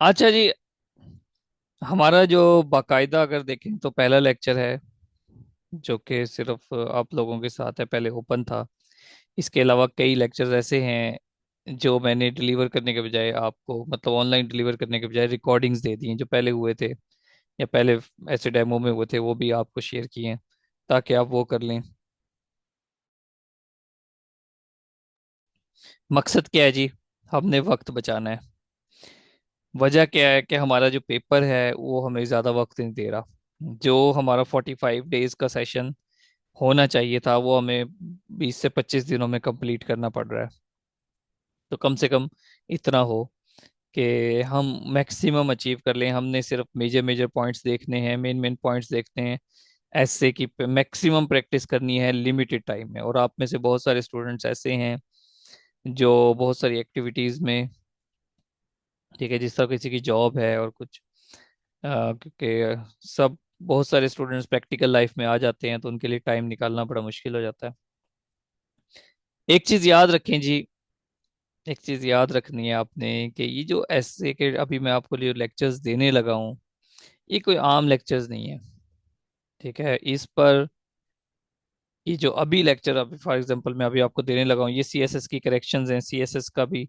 अच्छा जी, हमारा जो बाकायदा अगर देखें तो पहला लेक्चर है जो कि सिर्फ आप लोगों के साथ है, पहले ओपन था। इसके अलावा कई लेक्चर्स ऐसे हैं जो मैंने डिलीवर करने के बजाय आपको, मतलब ऑनलाइन डिलीवर करने के बजाय रिकॉर्डिंग्स दे दी हैं, जो पहले हुए थे या पहले ऐसे डेमो में हुए थे, वो भी आपको शेयर किए हैं ताकि आप वो कर लें। मकसद क्या है जी? हमने वक्त बचाना है। वजह क्या है कि हमारा जो पेपर है वो हमें ज़्यादा वक्त नहीं दे रहा। जो हमारा 45 डेज का सेशन होना चाहिए था वो हमें 20 से 25 दिनों में कंप्लीट करना पड़ रहा है। तो कम से कम इतना हो कि हम मैक्सिमम अचीव कर लें। हमने सिर्फ मेजर मेजर पॉइंट्स देखने हैं, मेन मेन पॉइंट्स देखने हैं। ऐसे की मैक्सिमम प्रैक्टिस करनी है लिमिटेड टाइम में। और आप में से बहुत सारे स्टूडेंट्स ऐसे हैं जो बहुत सारी एक्टिविटीज़ में, ठीक है, जिस तरह किसी की जॉब है और कुछ क्योंकि सब बहुत सारे स्टूडेंट्स प्रैक्टिकल लाइफ में आ जाते हैं तो उनके लिए टाइम निकालना बड़ा मुश्किल हो जाता है। एक चीज़ याद रखें जी, एक चीज़ याद रखनी है आपने कि ये जो ऐसे के अभी मैं आपको लिए लेक्चर्स देने लगा हूँ, ये कोई आम लेक्चर्स नहीं है। ठीक है, इस पर ये जो अभी लेक्चर अभी फॉर एग्जांपल मैं अभी आपको देने लगा हूँ, ये सीएसएस की करेक्शंस हैं। सीएसएस का भी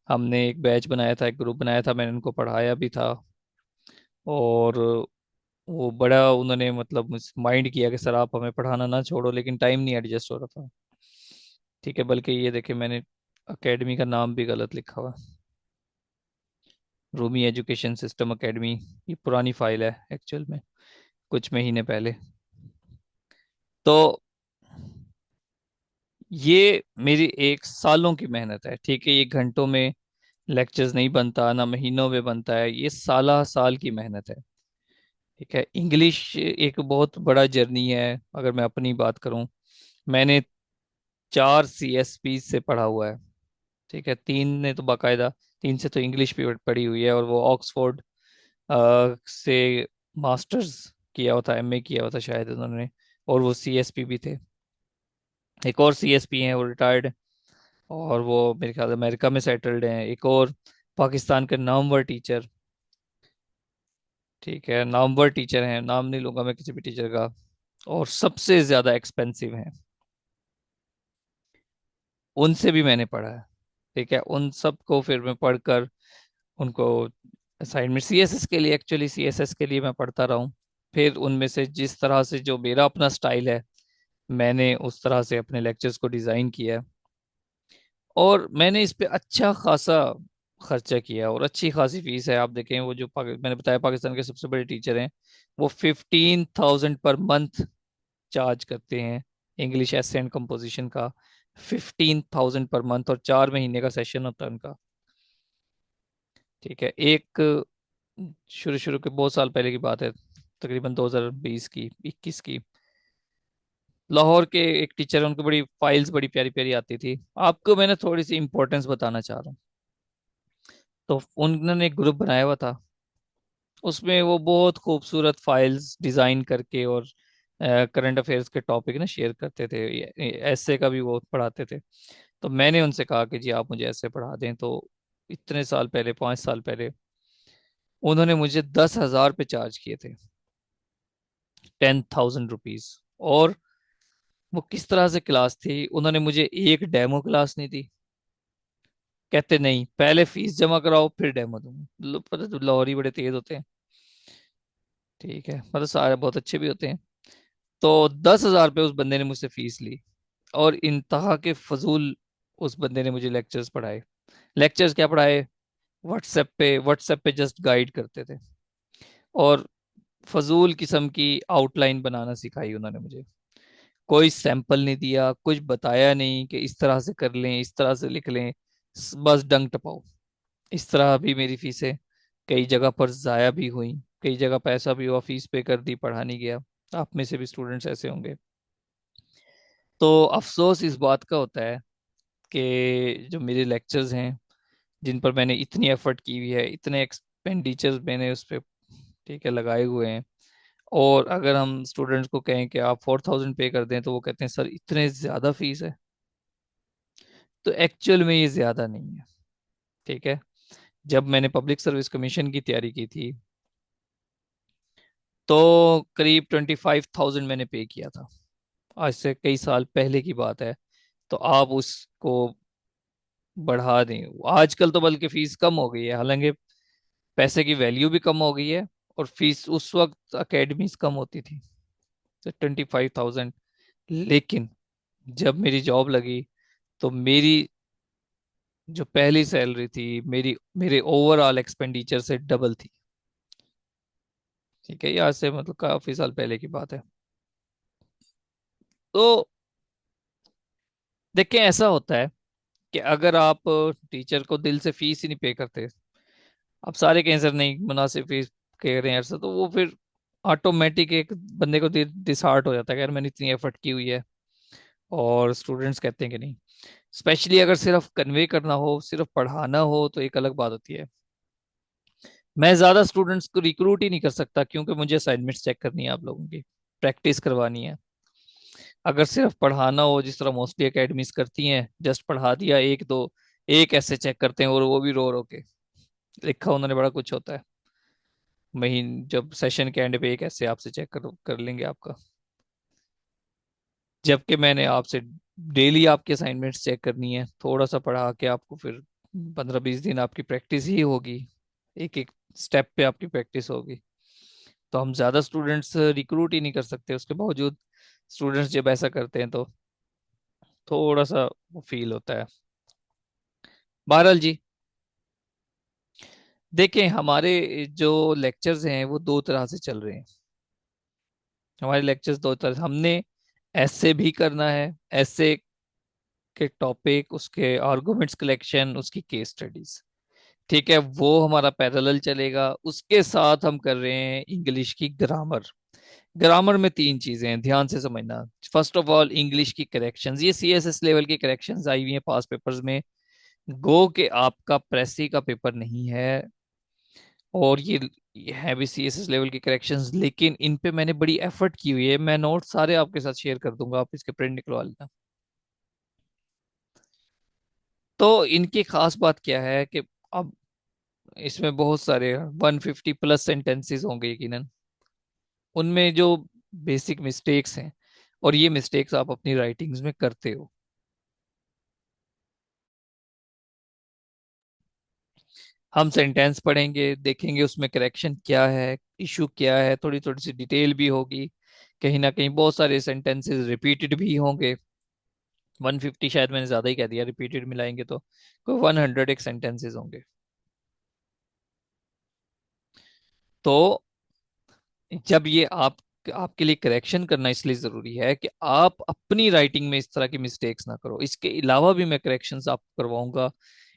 हमने एक बैच बनाया था, एक ग्रुप बनाया था, मैंने उनको पढ़ाया भी था। और वो बड़ा उन्होंने मतलब माइंड किया कि सर आप हमें पढ़ाना ना छोड़ो, लेकिन टाइम नहीं एडजस्ट हो रहा था। ठीक है, बल्कि ये देखे मैंने एकेडमी का नाम भी गलत लिखा हुआ, रूमी एजुकेशन सिस्टम एकेडमी। ये पुरानी फाइल है एक्चुअल में, कुछ महीने पहले। तो ये मेरी एक सालों की मेहनत है। ठीक है, ये घंटों में लेक्चर्स नहीं बनता, ना महीनों में बनता है, ये साला साल की मेहनत है। ठीक है, इंग्लिश एक बहुत बड़ा जर्नी है। अगर मैं अपनी बात करूं, मैंने 4 सीएसपी से पढ़ा हुआ है। ठीक है, 3 ने तो बाकायदा, 3 से तो इंग्लिश भी पढ़ी हुई है, और वो ऑक्सफोर्ड से मास्टर्स किया हुआ था, एमए किया हुआ था शायद उन्होंने। और वो सीएसपी भी थे। एक और सीएसपी हैं, वो रिटायर्ड, और वो मेरे ख्याल से अमेरिका में सेटल्ड हैं। एक और पाकिस्तान के नामवर टीचर, ठीक है, नामवर टीचर हैं, नाम नहीं लूंगा मैं किसी भी टीचर का, और सबसे ज्यादा एक्सपेंसिव हैं, उनसे भी मैंने पढ़ा है। ठीक है, उन सबको फिर मैं पढ़कर उनको असाइनमेंट सीएसएस के लिए, एक्चुअली सीएसएस के लिए मैं पढ़ता रहा हूँ। फिर उनमें से जिस तरह से जो मेरा अपना स्टाइल है, मैंने उस तरह से अपने लेक्चर्स को डिज़ाइन किया है। और मैंने इस पे अच्छा खासा खर्चा किया, और अच्छी खासी फीस है। आप देखें वो जो मैंने बताया पाकिस्तान के सबसे बड़े टीचर हैं, वो 15,000 पर मंथ चार्ज करते हैं इंग्लिश एसे एंड कंपोजिशन का। 15,000 पर मंथ, और 4 महीने का सेशन होता है उनका। ठीक है, एक शुरू शुरू के बहुत साल पहले की बात है, तकरीबन 2020 की 21 की, लाहौर के एक टीचर, उनको बड़ी फाइल्स बड़ी प्यारी प्यारी आती थी। आपको मैंने थोड़ी सी इंपॉर्टेंस बताना चाह रहा हूँ। तो उन्होंने एक ग्रुप बनाया हुआ था, उसमें वो बहुत खूबसूरत फाइल्स डिजाइन करके और करंट अफेयर्स के टॉपिक ना शेयर करते थे। ऐसे का भी वो पढ़ाते थे। तो मैंने उनसे कहा कि जी आप मुझे ऐसे पढ़ा दें। तो इतने साल पहले, 5 साल पहले, उन्होंने मुझे 10,000 पे चार्ज किए थे, 10,000 रुपीज। और वो किस तरह से क्लास थी, उन्होंने मुझे एक डेमो क्लास नहीं दी। कहते नहीं, पहले फीस जमा कराओ फिर डेमो दूंगा। पता तो लाहौरी बड़े तेज होते हैं। ठीक है, मतलब सारे बहुत अच्छे भी होते हैं। तो 10,000 पे उस बंदे ने मुझसे फीस ली, और इंतहा के फजूल उस बंदे ने मुझे लेक्चर्स पढ़ाए। लेक्चर्स क्या पढ़ाए? व्हाट्सएप पे जस्ट गाइड करते थे, और फजूल किस्म की आउटलाइन बनाना सिखाई उन्होंने मुझे। कोई सैंपल नहीं दिया, कुछ बताया नहीं कि इस तरह से कर लें, इस तरह से लिख लें। बस डंग टपाओ। इस तरह भी मेरी फीसें कई जगह पर ज़ाया भी हुई, कई जगह पैसा भी हुआ, फीस पे कर दी, पढ़ा नहीं गया। आप में से भी स्टूडेंट्स ऐसे होंगे। तो अफसोस इस बात का होता है कि जो मेरे लेक्चर्स हैं, जिन पर मैंने इतनी एफर्ट की हुई है, इतने एक्सपेंडिचर्स मैंने उस पर, ठीक है, लगाए हुए हैं, और अगर हम स्टूडेंट्स को कहें कि आप 4,000 पे कर दें, तो वो कहते हैं सर इतने ज़्यादा फीस है। तो एक्चुअल में ये ज़्यादा नहीं है। ठीक है, जब मैंने पब्लिक सर्विस कमीशन की तैयारी की थी, तो करीब 25,000 मैंने पे किया था। आज से कई साल पहले की बात है। तो आप उसको बढ़ा दें, आजकल तो बल्कि फीस कम हो गई है, हालांकि पैसे की वैल्यू भी कम हो गई है, और फीस उस वक्त अकेडमीज कम होती थी, तो 25,000। लेकिन जब मेरी जॉब लगी, तो मेरी जो पहली सैलरी थी, मेरी मेरे ओवरऑल एक्सपेंडिचर से डबल थी। ठीक है, ये आज से मतलब काफी साल पहले की बात है। तो देखें, ऐसा होता है कि अगर आप टीचर को दिल से फीस ही नहीं पे करते, आप सारे कहें सर नहीं मुनासिब फीस कह रहे हैं सर, तो वो फिर ऑटोमेटिक एक बंदे को डिसहार्ट हो जाता है कि यार मैंने इतनी एफर्ट की हुई है, और स्टूडेंट्स कहते हैं कि नहीं। स्पेशली अगर सिर्फ कन्वे करना हो, सिर्फ पढ़ाना हो, तो एक अलग बात होती है। मैं ज्यादा स्टूडेंट्स को रिक्रूट ही नहीं कर सकता, क्योंकि मुझे असाइनमेंट्स चेक करनी है आप लोगों की, प्रैक्टिस करवानी है। अगर सिर्फ पढ़ाना हो, जिस तरह मोस्टली एकेडमीज करती हैं, जस्ट पढ़ा दिया एक दो, एक ऐसे चेक करते हैं, और वो भी रो रो के लिखा उन्होंने बड़ा कुछ होता है। महीन जब सेशन के एंड पे एक ऐसे आपसे चेक कर लेंगे आपका। जबकि मैंने आपसे डेली आपके असाइनमेंट्स चेक करनी है, थोड़ा सा पढ़ा के आपको, फिर 15-20 दिन आपकी प्रैक्टिस ही होगी, एक एक स्टेप पे आपकी प्रैक्टिस होगी। तो हम ज्यादा स्टूडेंट्स रिक्रूट ही नहीं कर सकते, उसके बावजूद स्टूडेंट्स जब ऐसा करते हैं, तो थोड़ा सा वो फील होता है। बहरहाल जी, देखें हमारे जो लेक्चर्स हैं वो दो तरह से चल रहे हैं। हमारे लेक्चर्स दो तरह, हमने ऐसे भी करना है, ऐसे के टॉपिक, उसके आर्गुमेंट्स कलेक्शन, उसकी केस स्टडीज। ठीक है, वो हमारा पैरेलल चलेगा। उसके साथ हम कर रहे हैं इंग्लिश की ग्रामर। ग्रामर में तीन चीजें हैं, ध्यान से समझना। फर्स्ट ऑफ ऑल, इंग्लिश की करेक्शंस, ये सीएसएस लेवल की करेक्शंस आई हुई हैं पास पेपर्स में। गो के आपका प्रेसी का पेपर नहीं है, और ये है भी सीएसएस लेवल की करेक्शंस, लेकिन इन पे मैंने बड़ी एफर्ट की हुई है। मैं नोट सारे आपके साथ शेयर कर दूंगा, आप इसके प्रिंट निकलवा लेना। तो इनकी खास बात क्या है कि अब इसमें बहुत सारे 150 प्लस सेंटेंसेस होंगे यकीनन। उनमें जो बेसिक मिस्टेक्स हैं, और ये मिस्टेक्स आप अपनी राइटिंग्स में करते हो। हम सेंटेंस पढ़ेंगे, देखेंगे उसमें करेक्शन क्या है, इशू क्या है, थोड़ी थोड़ी सी डिटेल भी होगी। कहीं ना कहीं बहुत सारे सेंटेंसेस रिपीटेड भी होंगे। 150 शायद मैंने ज्यादा ही कह दिया, रिपीटेड मिलाएंगे तो कोई 100 एक सेंटेंसेस होंगे। तो जब ये आप आपके लिए करेक्शन करना इसलिए जरूरी है कि आप अपनी राइटिंग में इस तरह की मिस्टेक्स ना करो। इसके अलावा भी मैं करेक्शंस आपको करवाऊंगा।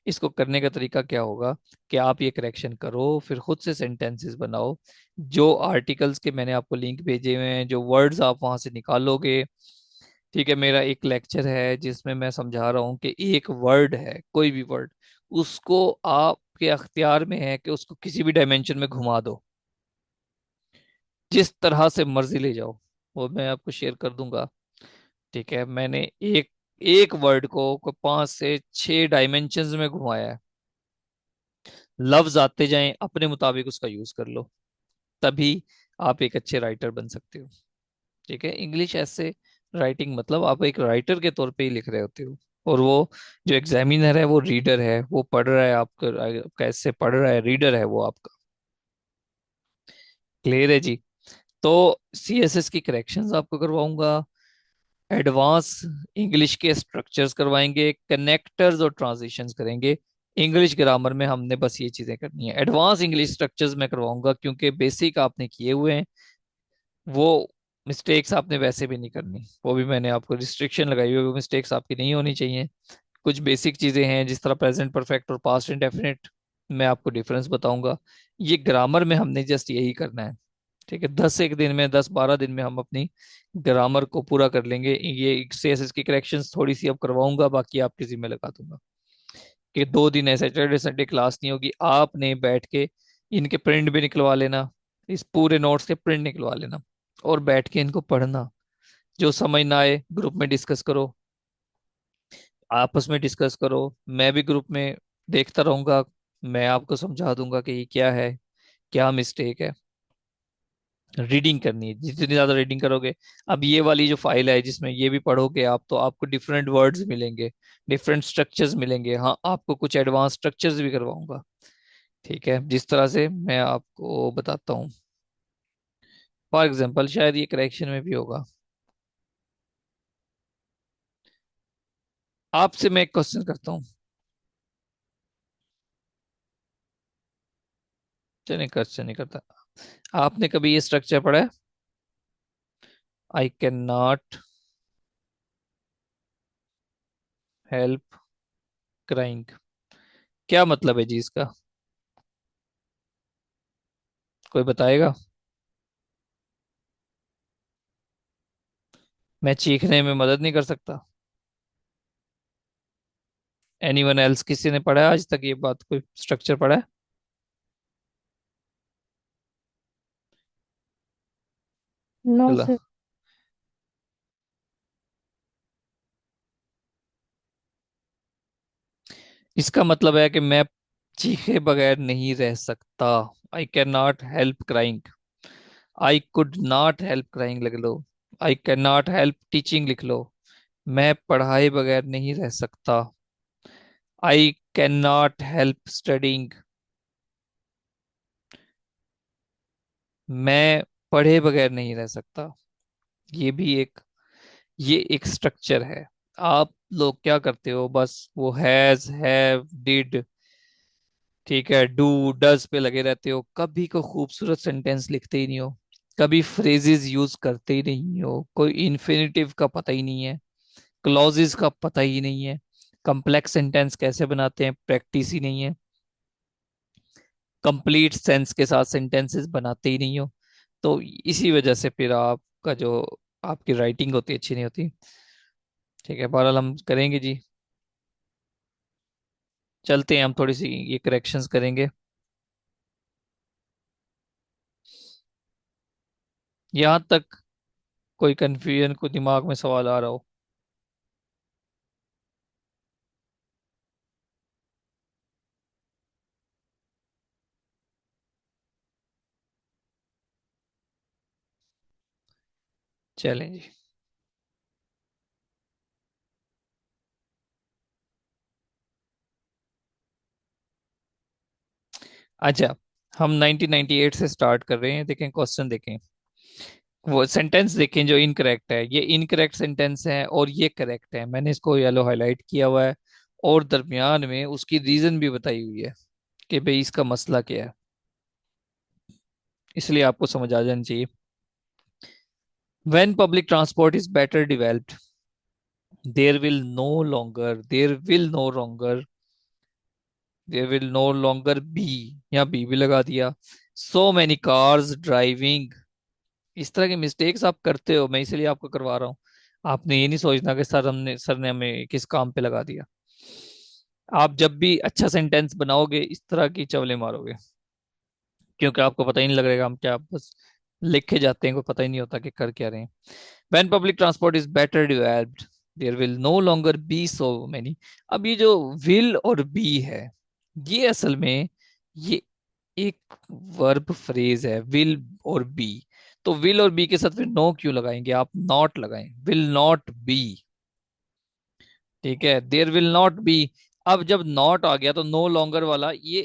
इसको करने का तरीका क्या होगा कि आप ये करेक्शन करो, फिर खुद से सेंटेंसेस बनाओ। जो आर्टिकल्स के मैंने आपको लिंक भेजे हुए हैं, जो वर्ड्स आप वहां से निकालोगे। ठीक है, मेरा एक लेक्चर है जिसमें मैं समझा रहा हूँ कि एक वर्ड है, कोई भी वर्ड, उसको आपके अख्तियार में है कि उसको किसी भी डायमेंशन में घुमा दो, जिस तरह से मर्जी ले जाओ, वो मैं आपको शेयर कर दूंगा। ठीक है, मैंने एक एक वर्ड को 5 से 6 डायमेंशंस में घुमाया है। लफ्ज आते जाएं, अपने मुताबिक उसका यूज कर लो, तभी आप एक अच्छे राइटर बन सकते हो। ठीक है, इंग्लिश ऐसे राइटिंग मतलब आप एक राइटर के तौर पे ही लिख रहे होते हो, और वो जो एग्जामिनर है वो रीडर है, वो पढ़ रहा है आपका, कैसे पढ़ रहा है, रीडर है वो आपका। क्लियर है जी। तो सीएसएस की करेक्शंस आपको करवाऊंगा, एडवांस इंग्लिश के स्ट्रक्चर्स करवाएंगे, कनेक्टर्स और ट्रांजिशंस करेंगे। इंग्लिश ग्रामर में हमने बस ये चीजें करनी है। एडवांस इंग्लिश स्ट्रक्चर्स में करवाऊंगा, क्योंकि बेसिक आपने किए हुए हैं, वो मिस्टेक्स आपने वैसे भी नहीं करनी, वो भी मैंने आपको रिस्ट्रिक्शन लगाई हुई है, वो मिस्टेक्स आपकी नहीं होनी चाहिए। कुछ बेसिक चीजें हैं, जिस तरह प्रेजेंट परफेक्ट और पास्ट इंडेफिनिट, मैं आपको डिफरेंस बताऊंगा। ये ग्रामर में हमने जस्ट यही करना है। ठीक है, 10 एक दिन में, 10-12 दिन में हम अपनी ग्रामर को पूरा कर लेंगे। ये सीएसएस की करेक्शंस थोड़ी सी अब करवाऊंगा, बाकी आपके जिम्मे लगा दूंगा। कि 2 दिन है, सैटरडे संडे क्लास नहीं होगी, आपने बैठ के इनके प्रिंट भी निकलवा लेना, इस पूरे नोट्स के प्रिंट निकलवा लेना, और बैठ के इनको पढ़ना। जो समझ ना आए ग्रुप में डिस्कस करो, आपस में डिस्कस करो, मैं भी ग्रुप में देखता रहूंगा, मैं आपको समझा दूंगा कि ये क्या है, क्या मिस्टेक है। रीडिंग करनी है, जितनी ज्यादा रीडिंग करोगे। अब ये वाली जो फाइल है जिसमें ये भी पढ़ोगे आप, तो आपको डिफरेंट वर्ड्स मिलेंगे, डिफरेंट स्ट्रक्चर्स मिलेंगे। हाँ, आपको कुछ एडवांस स्ट्रक्चर्स भी करवाऊंगा। ठीक है, जिस तरह से मैं आपको बताता हूँ। फॉर एग्जाम्पल, शायद ये करेक्शन में भी होगा। आपसे मैं एक क्वेश्चन करता हूँ। चलिए, क्वेश्चन नहीं करता। आपने कभी ये स्ट्रक्चर पढ़ा है? आई कैन नॉट हेल्प क्राइंग। क्या मतलब है जी इसका? कोई बताएगा? मैं चीखने में मदद नहीं कर सकता। एनीवन एल्स, किसी ने पढ़ा है आज तक ये बात, कोई स्ट्रक्चर पढ़ा है? नो चलो, सर। इसका मतलब है कि मैं चीखे बगैर नहीं रह सकता। I can not help crying. I could not help crying लिख लो। I can not help teaching लिख लो। मैं पढ़ाए बगैर नहीं रह सकता। I can not help studying. मैं पढ़े बगैर नहीं रह सकता। ये भी एक, ये एक स्ट्रक्चर है। आप लोग क्या करते हो, बस वो हैज, हैव, डिड, ठीक है, डू, डज पे लगे रहते हो। कभी को खूबसूरत सेंटेंस लिखते ही नहीं हो। कभी फ्रेजेस यूज करते ही नहीं हो। कोई इन्फिनिटिव का पता ही नहीं है। क्लॉजेस का पता ही नहीं है। कम्प्लेक्स सेंटेंस कैसे बनाते हैं प्रैक्टिस ही नहीं है। कंप्लीट सेंस के साथ सेंटेंसेस बनाते ही नहीं हो। तो इसी वजह से फिर आपका जो, आपकी राइटिंग होती है अच्छी नहीं होती। ठीक है, बहरहाल हम करेंगे जी। चलते हैं, हम थोड़ी सी ये करेक्शंस करेंगे। यहाँ तक कोई कंफ्यूजन को दिमाग में सवाल आ रहा हो? चलें जी। अच्छा, हम 1998 से स्टार्ट कर रहे हैं। देखें क्वेश्चन, देखें वो सेंटेंस, देखें जो इनकरेक्ट है। ये इनकरेक्ट सेंटेंस है और ये करेक्ट है। मैंने इसको येलो हाईलाइट किया हुआ है, और दरमियान में उसकी रीजन भी बताई हुई है कि भाई इसका मसला क्या है। इसलिए आपको समझ आ जाना चाहिए। When public transport is better developed, there will no longer be, या बी भी लगा दिया, so many cars driving। इस तरह के मिस्टेक्स आप करते हो, मैं इसलिए आपको करवा रहा हूँ। आपने ये नहीं सोचना कि सर ने हमें किस काम पे लगा दिया। आप जब भी अच्छा सेंटेंस बनाओगे इस तरह की चवले मारोगे, क्योंकि आपको पता ही नहीं लगेगा हम क्या बस लिखे जाते हैं, को पता ही नहीं होता कि कर क्या रहे हैं। When public transport is better developed, there will no longer be so many। अब ये जो will और be है, ये असल में ये एक वर्ब फ्रेज है, will और be। तो will और be के साथ फिर no क्यों लगाएंगे आप? not लगाएं, will not be। ठीक है, देयर विल नॉट बी। अब जब नॉट आ गया तो नो लॉन्गर वाला ये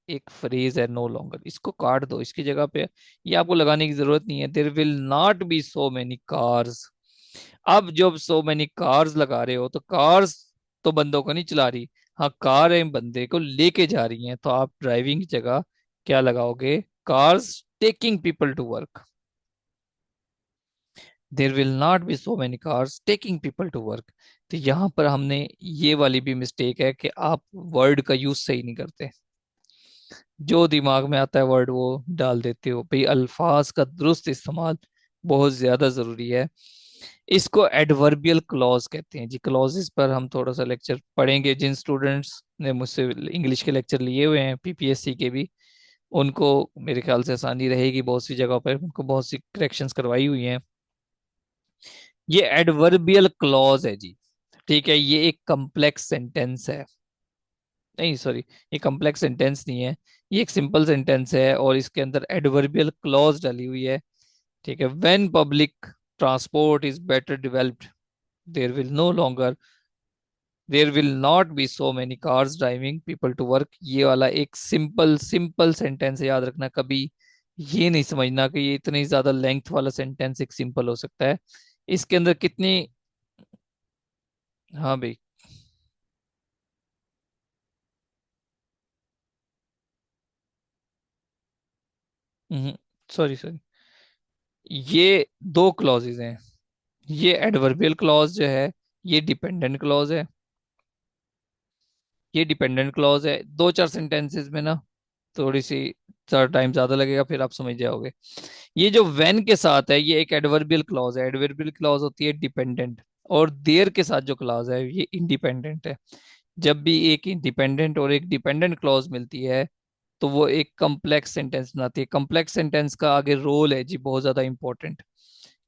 एक फ्रेज है, नो लॉन्गर, इसको काट दो इसकी जगह पे। ये आपको लगाने की जरूरत नहीं है। There will not be so many cars. अब जब सो मेनी कार्स लगा रहे हो तो कार्स तो बंदों को नहीं चला रही। हाँ, कार है बंदे को लेके जा रही हैं, तो आप ड्राइविंग की जगह क्या लगाओगे? Cars taking people to work. There will not be so many cars taking people to work. तो यहाँ पर हमने ये वाली भी मिस्टेक है कि आप वर्ड का यूज सही नहीं करते। जो दिमाग में आता है वर्ड वो डाल देते हो। भाई, अल्फाज का दुरुस्त इस्तेमाल बहुत ज्यादा जरूरी है। इसको एडवर्बियल क्लॉज कहते हैं जी। क्लॉजेस पर हम थोड़ा सा लेक्चर पढ़ेंगे। जिन स्टूडेंट्स ने मुझसे इंग्लिश के लेक्चर लिए हुए हैं पीपीएससी के भी, उनको मेरे ख्याल से आसानी रहेगी। बहुत सी जगहों पर उनको बहुत सी करेक्शंस करवाई हुई हैं। ये एडवर्बियल क्लॉज है जी। ठीक है, ये एक कम्प्लेक्स सेंटेंस है। नहीं सॉरी, ये कॉम्प्लेक्स सेंटेंस नहीं है, ये एक सिंपल सेंटेंस है और इसके अंदर एडवर्बियल क्लॉज डाली हुई है। ठीक है, when public transport is better developed, there will no longer, there will not be so many cars driving people to work. ये वाला एक सिंपल सिंपल सेंटेंस है, याद रखना। कभी ये नहीं समझना कि ये इतनी ज्यादा लेंथ वाला सेंटेंस एक सिंपल हो सकता है। इसके अंदर कितनी। हाँ भाई। सॉरी सॉरी, ये दो क्लॉजेज हैं। ये एडवर्बियल क्लॉज जो है, ये डिपेंडेंट क्लॉज है। ये डिपेंडेंट क्लॉज है। दो चार सेंटेंसेस में ना थोड़ी सी थोड़ा टाइम ज्यादा लगेगा, फिर आप समझ जाओगे। ये जो वेन के साथ है, ये एक एडवर्बियल क्लॉज है। एडवर्बियल क्लॉज होती है डिपेंडेंट, और देयर के साथ जो क्लॉज है ये इंडिपेंडेंट है। जब भी एक इंडिपेंडेंट और एक डिपेंडेंट क्लॉज मिलती है, तो वो एक कम्प्लेक्स सेंटेंस बनाती है। कम्प्लेक्स सेंटेंस का आगे रोल है जी बहुत ज्यादा इंपॉर्टेंट।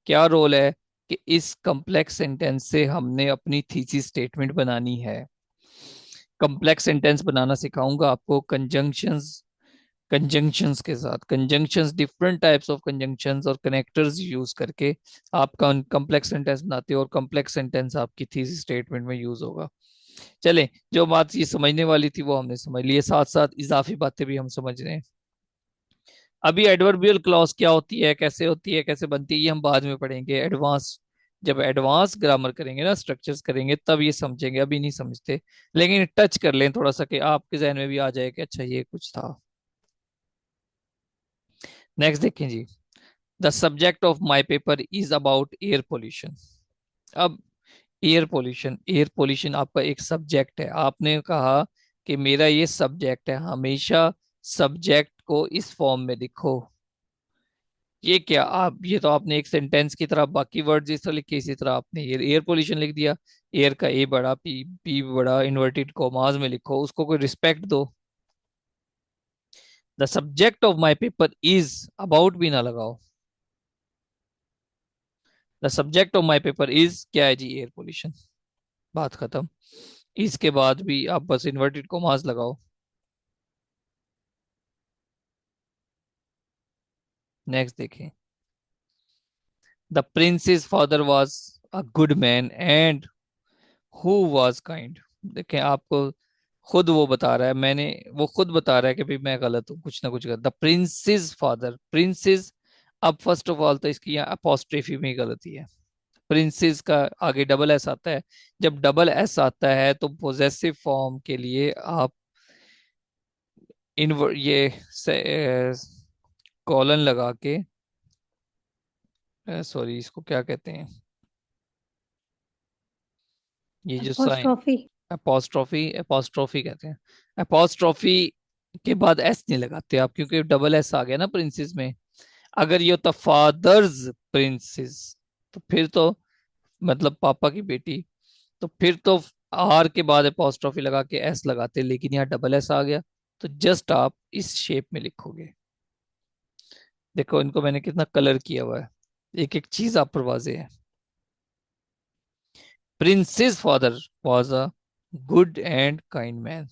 क्या रोल है? कि इस कम्प्लेक्स सेंटेंस से हमने अपनी थीसिस स्टेटमेंट बनानी है। कम्प्लेक्स सेंटेंस बनाना सिखाऊंगा आपको कंजंक्शंस, कंजंक्शंस के साथ। Conjunctions, different types of conjunctions और कनेक्टर्स यूज करके आप कम्प्लेक्स सेंटेंस बनाते हो, और कम्प्लेक्स सेंटेंस आपकी थीसिस स्टेटमेंट में यूज होगा। चले, जो बात ये समझने वाली थी वो हमने समझ ली है, साथ साथ इजाफी बातें भी हम समझ रहे हैं। अभी एडवर्बियल क्लॉज क्या होती है, कैसे होती है, कैसे बनती है, ये हम बाद में पढ़ेंगे एडवांस। जब एडवांस ग्रामर करेंगे ना, स्ट्रक्चर्स करेंगे, तब ये समझेंगे, अभी नहीं समझते। लेकिन टच कर लें थोड़ा सा कि आपके जहन में भी आ जाए कि अच्छा ये कुछ था। नेक्स्ट देखें जी। The subject of my paper is about air pollution. अब एयर पोल्यूशन आपका एक सब्जेक्ट है। आपने कहा कि मेरा ये सब्जेक्ट है, हमेशा सब्जेक्ट को इस फॉर्म में लिखो। ये क्या आप, ये तो आपने एक सेंटेंस की तरह बाकी वर्ड जिस तरह लिखे, इसी तरह आपने ये एयर पोल्यूशन लिख दिया। एयर का ए बड़ा, पी पी बड़ा, इन्वर्टेड कॉमास में लिखो, उसको कोई रिस्पेक्ट दो। The subject of my paper is, about भी ना लगाओ। The subject of my paper is क्या है जी? Air pollution. बात खत्म। इसके बाद भी आप बस इन्वर्टेड कॉमास लगाओ। नेक्स्ट देखें। The princess father was a good man and who was kind. देखें, आपको खुद वो बता रहा है, मैंने, वो खुद बता रहा है कि भाई मैं गलत हूँ, कुछ ना कुछ गलत। The princess father, princess. अब फर्स्ट ऑफ ऑल तो इसकी यहाँ अपोस्ट्रोफी में ही गलती है। प्रिंसेस का आगे डबल एस आता है। जब डबल एस आता है तो पोजेसिव फॉर्म के लिए आप इन ये कॉलन लगा के, सॉरी इसको क्या कहते हैं, ये जो साइन, अपोस्ट्रोफी। अपोस्ट्रोफी, अपोस्ट्रोफी कहते हैं। अपोस्ट्रोफी के बाद एस नहीं लगाते आप, क्योंकि डबल एस आ गया ना प्रिंसेस में। अगर ये होता फादर्स प्रिंसेस, तो फिर तो मतलब पापा की बेटी, तो फिर तो आर के बाद अपोस्ट्रोफी लगा के एस लगाते, लेकिन यहाँ डबल एस आ गया, तो जस्ट आप इस शेप में लिखोगे। देखो इनको मैंने कितना कलर किया हुआ है, एक एक चीज आप पर वाजे है। Princess father was a good and kind man,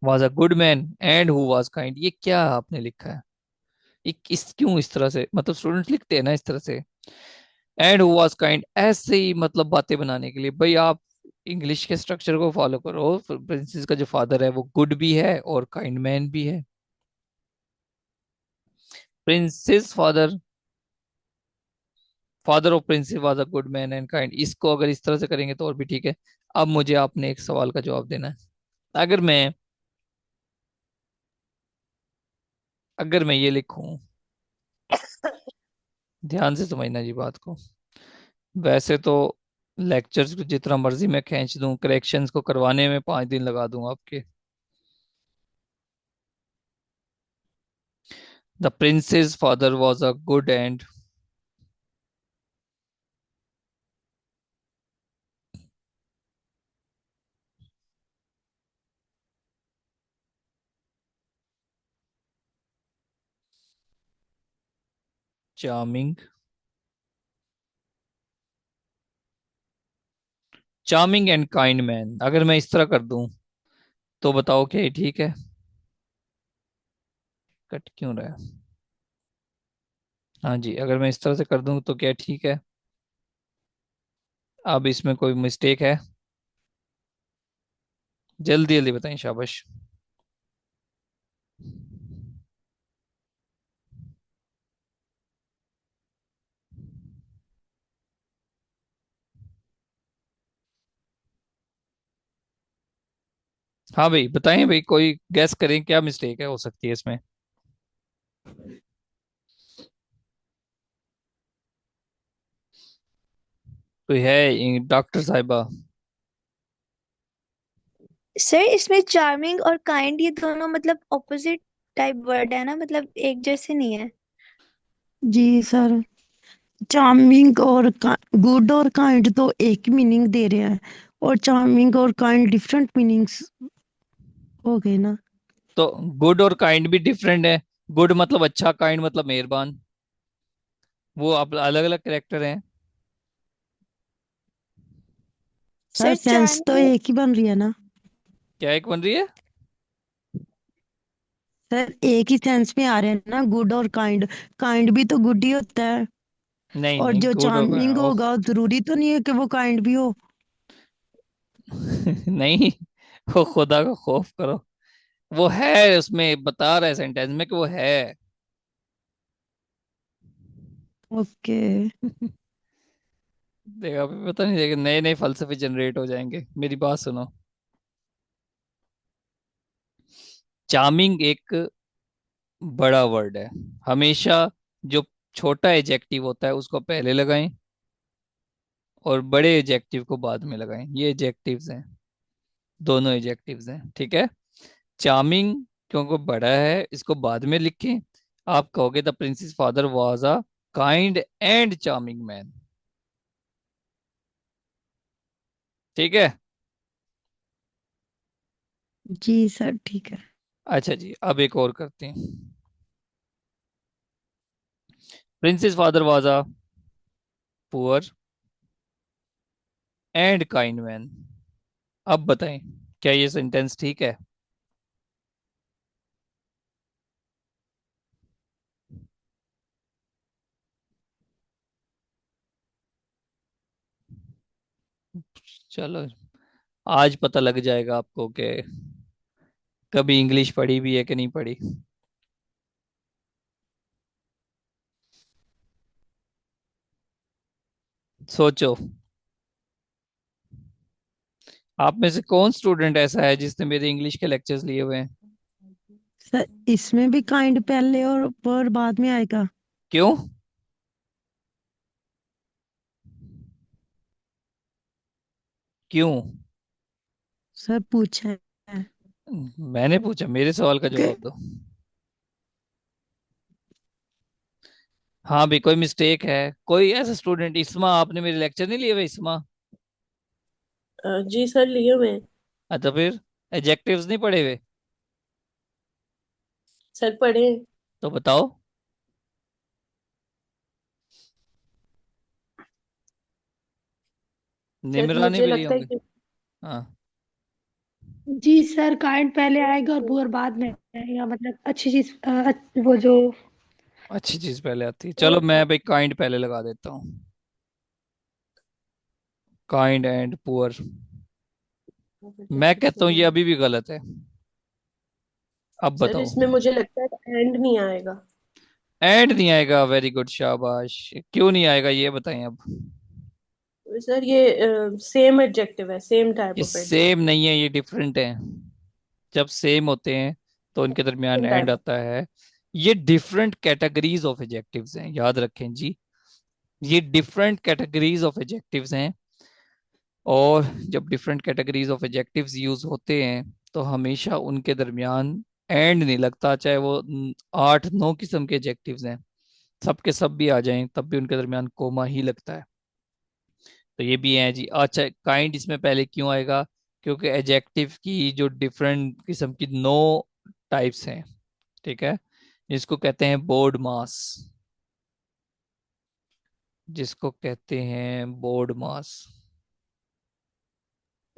was a good man and who was kind. ये क्या आपने लिखा है? ये किस, क्यों इस तरह से, मतलब स्टूडेंट लिखते हैं ना इस तरह से। एंड हु वाज काइंड, ऐसे ही मतलब बातें बनाने के लिए भाई आप इंग्लिश के स्ट्रक्चर को फॉलो करो। प्रिंसेस का जो फादर है वो गुड भी है और काइंड मैन भी है। Princess father, father of princess was a good man and kind, इसको अगर इस तरह से करेंगे तो और भी ठीक है। अब मुझे आपने एक सवाल का जवाब देना है। अगर मैं, अगर मैं ये लिखूं, ध्यान से समझना जी बात को। वैसे तो लेक्चर्स को जितना मर्जी मैं खींच दूं, करेक्शंस को करवाने में 5 दिन लगा दूं आपके। The princess father was a good and charming charming and kind man, अगर मैं इस तरह कर दूं तो बताओ क्या ये ठीक है? कट क्यों रहा है? हाँ जी, अगर मैं इस तरह से कर दूं तो क्या ठीक है? अब इसमें कोई मिस्टेक है? जल्दी जल्दी बताएं, शाबाश। हाँ भाई बताएं भाई, कोई गैस करें क्या मिस्टेक है हो सकती है इसमें? कोई है डॉक्टर साहिबा? सर इसमें चार्मिंग और काइंड ये दोनों मतलब ऑपोजिट टाइप वर्ड है ना, मतलब एक जैसे नहीं है। जी सर, चार्मिंग और गुड और काइंड तो एक ही मीनिंग दे रहे हैं, और चार्मिंग और काइंड डिफरेंट मीनिंग्स हो गए ना। तो गुड और काइंड भी डिफरेंट है। गुड मतलब अच्छा, काइंड मतलब मेहरबान। वो अब अलग अलग कैरेक्टर हैं। सर सर सेंस तो चार्मिंग। एक ही बन रही है ना। क्या एक बन रही है? सर एक ही सेंस में आ रहे हैं ना, गुड और काइंड। काइंड भी तो गुड ही होता है। नहीं और नहीं, जो गुड चार्मिंग और होगा जरूरी तो नहीं है कि वो काइंड भी हो। नहीं, वो खुदा का खौफ करो। वो है, उसमें बता रहा है सेंटेंस में कि वो है। ओके। देखा, अभी पता नहीं, देखा नए नए फलसफे जनरेट हो जाएंगे, मेरी बात सुनो। चार्मिंग एक बड़ा वर्ड है। हमेशा जो छोटा एजेक्टिव होता है उसको पहले लगाएं और बड़े एजेक्टिव को बाद में लगाएं। ये एजेक्टिव्स हैं, दोनों एजेक्टिव्स हैं, ठीक है। चार्मिंग क्योंकि बड़ा है, इसको बाद में लिखें। आप कहोगे the princess father was a kind and charming man. ठीक है। जी सर ठीक है। अच्छा जी, अब एक और करते हैं। Princess father was a poor and kind man. अब बताएं, क्या ये सेंटेंस ठीक है? चलो, आज पता लग जाएगा आपको कि कभी इंग्लिश पढ़ी भी है कि नहीं पढ़ी। सोचो, आप में से कौन स्टूडेंट ऐसा है जिसने मेरे इंग्लिश के लेक्चर्स लिए हुए हैं? सर इसमें भी काइंड पहले और पर बाद में आएगा। क्यों? क्यों? सर पूछा है। मैंने पूछा, मेरे सवाल का ओके। जवाब दो। हाँ भी, कोई मिस्टेक है? कोई ऐसा स्टूडेंट, इस्मा, आपने मेरे लेक्चर नहीं लिए हुए इस्मा? जी सर, लिए हुए हैं। अच्छा, फिर एडजेक्टिव्स नहीं पढ़े हुए? सर पढ़े हैं। तो बताओ। सर निमरा नहीं मुझे भी लिए लगता है होंगे। कि हाँ। जी सर, काइंड पहले आएगा और पुअर बाद में आएगा, मतलब अच्छी चीज वो जो। अच्छी चीज पहले आती है, चलो मैं भाई काइंड पहले लगा देता हूँ। Kind and poor. मैं कहता हूँ ये अभी भी गलत है। अब सर बताओ। इसमें मुझे लगता है एंड नहीं आएगा। एंड नहीं आएगा? वेरी गुड, शाबाश। क्यों नहीं आएगा ये बताएं अब। सर ये सेम एडजेक्टिव है, सेम टाइप ये ऑफ सेम एडजेक्टिव। नहीं है, ये डिफरेंट है। जब सेम होते हैं तो उनके दरमियान सेम एंड टाइप। आता है। ये डिफरेंट कैटेगरीज ऑफ एडजेक्टिव्स हैं, याद रखें जी। ये डिफरेंट कैटेगरीज ऑफ एडजेक्टिव्स हैं। और जब different categories of adjectives use होते हैं तो हमेशा उनके दरमियान एंड नहीं लगता, चाहे वो 8 9 किस्म के एडजेक्टिव्स हैं, सब के सब भी आ जाएं तब भी उनके दरमियान कोमा ही लगता है। तो ये भी है जी। अच्छा, काइंड इसमें पहले क्यों आएगा? क्योंकि एडजेक्टिव की जो डिफरेंट किस्म की 9 टाइप्स हैं, ठीक है, जिसको कहते हैं बोर्ड मास। जिसको कहते हैं बोर्ड मास।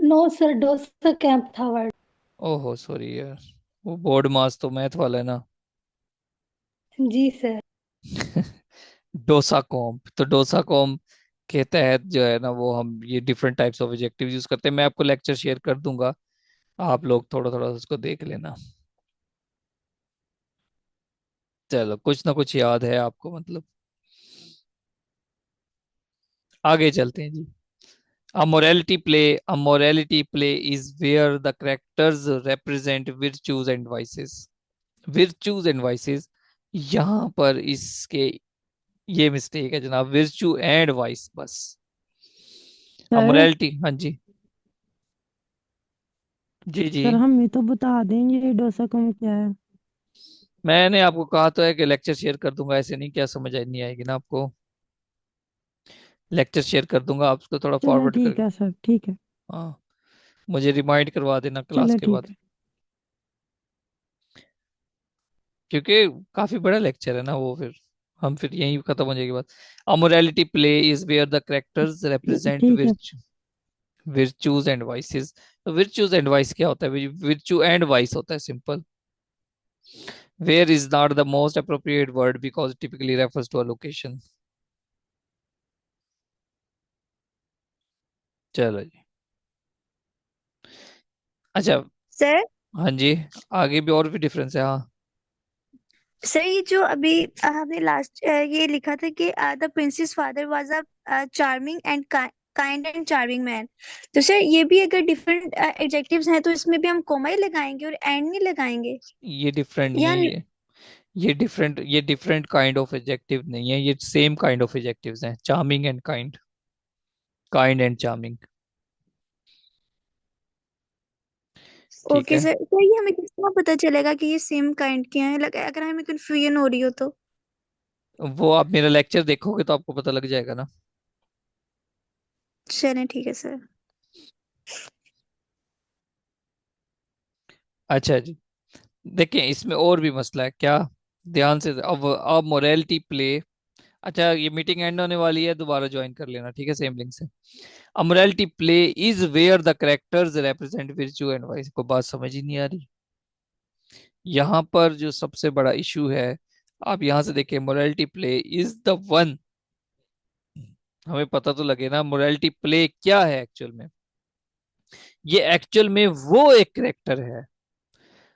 नो सर, डोसा कैंप था वर्ड। ओहो सॉरी यार, वो बोर्ड मास तो मैथ वाला है ना। जी सर। डोसा कॉम्प, तो डोसा कॉम्प के तहत जो है ना वो हम ये different types of adjective use करते हैं। मैं आपको लेक्चर शेयर कर दूंगा, आप लोग थोड़ा थोड़ा उसको देख लेना। चलो कुछ ना कुछ याद है आपको मतलब। आगे चलते हैं जी। A morality play is where the characters represent virtues and vices. Virtues and vices, यहाँ पर इसके ये मिस्टेक है जनाब, विर्चू एंड वाइस बस। सर अमोरलिटी, हाँ जी, जी जी। सर हमें तो बता देंगे ये डोसा कम क्या है। मैंने आपको कहा तो है कि लेक्चर शेयर कर दूंगा, ऐसे नहीं, क्या समझ नहीं आएगी ना आपको। लेक्चर शेयर कर दूंगा, आप उसको थोड़ा चलो फॉरवर्ड ठीक कर। है सर, ठीक है। हाँ, मुझे रिमाइंड करवा देना क्लास चलो के ठीक बाद, है। क्योंकि काफी बड़ा लेक्चर है ना वो, फिर हम फिर यहीं खत्म हो जाएगी बात। Amorality play is where the characters represent ठीक है। Virtues and vices. तो विर्चूज एंड वाइस क्या होता है? विर्चू एंड वाइस होता है simple. Where is not the most appropriate word because typically refers to a location. चलो जी। अच्छा, सर। हाँ जी, आगे भी और भी डिफरेंस है हाँ। सर ये जो अभी हमने लास्ट ये लिखा था कि the princess father was a charming and kind and charming man. तो सर ये भी अगर डिफरेंट एडजेक्टिव्स हैं तो इसमें भी हम कोमा ही लगाएंगे और एंड नहीं लगाएंगे? ये डिफरेंट नहीं या है, ये डिफरेंट काइंड ऑफ एडजेक्टिव नहीं है, ये सेम काइंड ऑफ एडजेक्टिव्स हैं, charming and kind, kind and charming. ठीक ओके है, सर। सर ये हमें किस तरह पता चलेगा कि ये सेम काइंड के हैं, लगा अगर हमें कंफ्यूजन हो रही हो तो? वो आप मेरा लेक्चर देखोगे तो आपको पता लग जाएगा ना। चलें ठीक है सर। अच्छा जी, देखिए इसमें और भी मसला है क्या, ध्यान से अब मोरालिटी प्ले। अच्छा ये मीटिंग एंड होने वाली है, दोबारा ज्वाइन कर लेना ठीक है, सेम लिंक से। Amorality play is where the characters represent virtue and vice. को बात समझ ही नहीं आ रही। यहाँ पर जो सबसे बड़ा इशू है, आप यहाँ से देखिए, morality play is the one. हमें पता तो लगे ना मोरालिटी प्ले क्या है एक्चुअल में। ये एक्चुअल में वो एक करेक्टर है।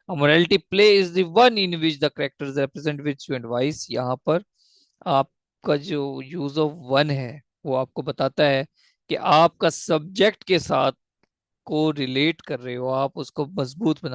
A morality play is the one in which the characters represent virtue and vice। यहाँ पर आपका जो यूज ऑफ वन है वो आपको बताता है कि आपका सब्जेक्ट के साथ को रिलेट कर रहे हो, आप उसको मजबूत बना